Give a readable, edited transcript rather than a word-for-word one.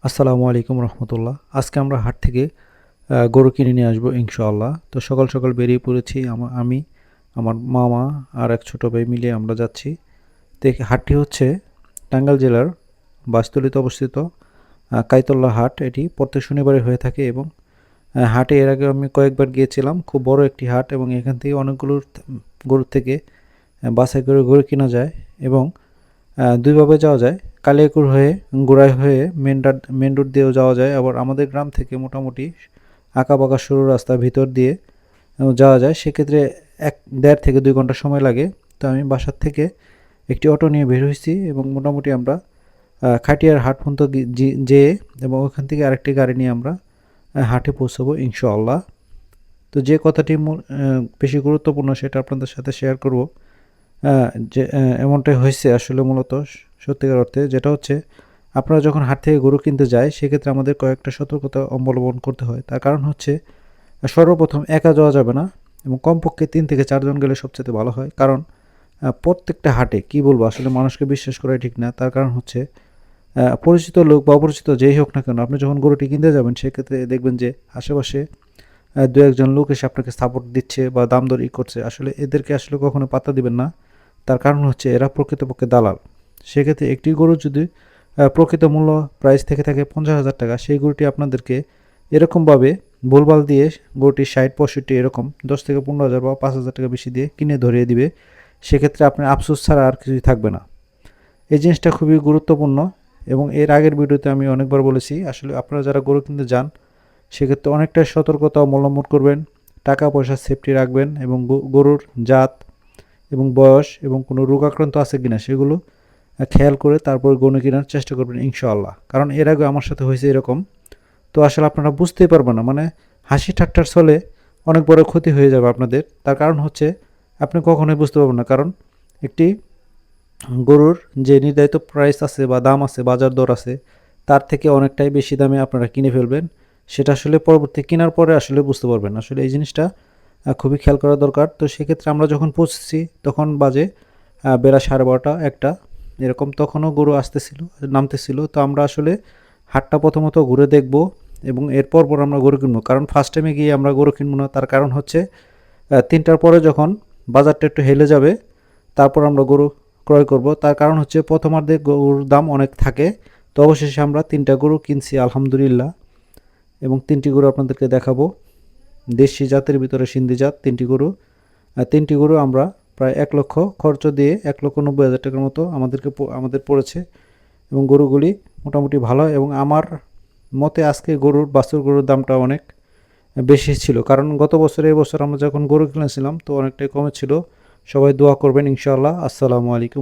আসসালামু আলাইকুম রহমতুল্লাহ। আজকে আমরা হাট থেকে গরু কিনে নিয়ে আসবো ইনশাআল্লাহ। তো সকাল সকাল বেরিয়ে পড়েছি আমি, আমার মামা আর এক ছোটো ভাই মিলে আমরা যাচ্ছি। তো এই হাটটি হচ্ছে টাঙ্গাইল জেলার বাসতলীতে অবস্থিত কাইতল্লা হাট। এটি প্রত্যেক শনিবারে হয়ে থাকে এবং হাটে এর আগে আমি কয়েকবার গিয়েছিলাম। খুব বড় একটি হাট এবং এখান থেকে অনেকগুলো গরুর থেকে বাছাই করে গরু কেনা যায় এবং দুইভাবে যাওয়া যায়। কালিয়াকৈর হয়ে গোড়ায় হয়ে মেন রোড দিয়েও যাওয়া যায়, আবার আমাদের গ্রাম থেকে মোটামুটি আঁকাবাঁকা সরু রাস্তার ভিতর দিয়ে যাওয়া যায়। সেক্ষেত্রে 1.5 থেকে 2 ঘন্টা সময় লাগে। তো আমি বাসার থেকে একটি অটো নিয়ে বের হয়েছি এবং মোটামুটি আমরা খাটিয়ার হাট পর্যন্ত যেয়ে এবং ওখান থেকে আরেকটি গাড়ি নিয়ে আমরা হাটে পৌঁছাবো ইনশাআল্লাহ। তো যে কথাটি বেশি গুরুত্বপূর্ণ সেটা আপনাদের সাথে শেয়ার করব। যে এমনটাই হয়েছে আসলে মূলত সত্যিকার অর্থে, যেটা হচ্ছে আপনারা যখন হাট থেকে গরু কিনতে যায় সেক্ষেত্রে আমাদের কয়েকটা সতর্কতা অবলম্বন করতে হয়। তার কারণ হচ্ছে সর্বপ্রথম একা যাওয়া যাবে না এবং কমপক্ষে 3 থেকে 4 জন গেলে সবচেয়ে ভালো হয়। কারণ প্রত্যেকটা হাটে কি বলবো, আসলে মানুষকে বিশ্বাস করাই ঠিক না। তার কারণ হচ্ছে পরিচিত লোক বা অপরিচিত যেই হোক না কেন, আপনি যখন গরুটি কিনতে যাবেন সেক্ষেত্রে দেখবেন যে আশেপাশে দু একজন লোক এসে আপনাকে সাপোর্ট দিচ্ছে বা দাম দর করছে। আসলে এদেরকে আসলে কখনো পাত্তা দিবেন না। তার কারণ হচ্ছে এরা প্রকৃতপক্ষে দালাল। সেক্ষেত্রে একটি গরু যদি প্রকৃত মূল্য প্রাইস থেকে থাকে 50,000 টাকা, সেই গরুটি আপনাদেরকে এরকমভাবে ভুলভাল দিয়ে গরুটি 60-65 এরকম 10 থেকে 15,000 বা 5,000 টাকা বেশি দিয়ে কিনে ধরিয়ে দিবে। সেক্ষেত্রে আপনার আফসোস ছাড়া আর কিছুই থাকবে না। এই জিনিসটা খুবই গুরুত্বপূর্ণ এবং এর আগের ভিডিওতে আমি অনেকবার বলেছি, আসলে আপনারা যারা গরু কিনতে যান সেক্ষেত্রে অনেকটাই সতর্কতা অবলম্বন করবেন, টাকা পয়সা সেফটি রাখবেন এবং গরুর জাত এবং বয়স এবং কোনো রোগাক্রান্ত আছে কিনা সেগুলো খেয়াল করে তারপর গরু কেনার চেষ্টা করবেন ইনশাআল্লাহ। কারণ এর আগে আমার সাথে হয়েছে এরকম। তো আসলে আপনারা বুঝতেই পারবেন না, মানে হাসি ঠাট্টার ছলে অনেক বড় ক্ষতি হয়ে যাবে আপনাদের। তার কারণ হচ্ছে আপনি কখনোই বুঝতে পারবেন না, কারণ একটি গরুর যে নির্ধারিত প্রাইস আছে বা দাম আছে, বাজার দর আছে, তার থেকে অনেকটাই বেশি দামে আপনারা কিনে ফেলবেন। সেটা আসলে পরবর্তী কেনার পরে আসলে বুঝতে পারবেন। আসলে এই জিনিসটা খুবই খেয়াল করা দরকার। তো সেক্ষেত্রে আমরা যখন পৌঁছেছি তখন বাজে বেলা 12:30 একটা এরকম। তখনও গরু আসতেছিল, নামতেছিল। তো আমরা আসলে হাটটা প্রথমত ঘুরে দেখব এবং এরপর আমরা গরু কিনবো। কারণ ফার্স্ট টাইমে গিয়ে আমরা গরু কিনবো না। তার কারণ হচ্ছে 3টার পরে যখন বাজারটা একটু হেলে যাবে তারপর আমরা গরু ক্রয় করব। তার কারণ হচ্ছে প্রথমার্ধে গরুর দাম অনেক থাকে। তো অবশেষে আমরা 3টা গরু কিনছি আলহামদুলিল্লাহ এবং 3টি গরু আপনাদেরকে দেখাবো। দেশি জাতের ভিতরে সিন্ধি জাত 3টি গরু। 3টি গরু আমরা প্রায় 1 লক্ষ খরচ দিয়ে 1,90,000 টাকার মতো আমাদের পড়েছে এবং গরুগুলি মোটামুটি ভালো। এবং আমার মতে আজকে বাছুর গরুর দামটা অনেক বেশি ছিল, কারণ গত বছর এই বছর আমরা যখন গরু কিনেছিলাম তো অনেকটাই কমে ছিল। সবাই দোয়া করবেন ইনশাআল্লাহ। আসসালামু আলাইকুম।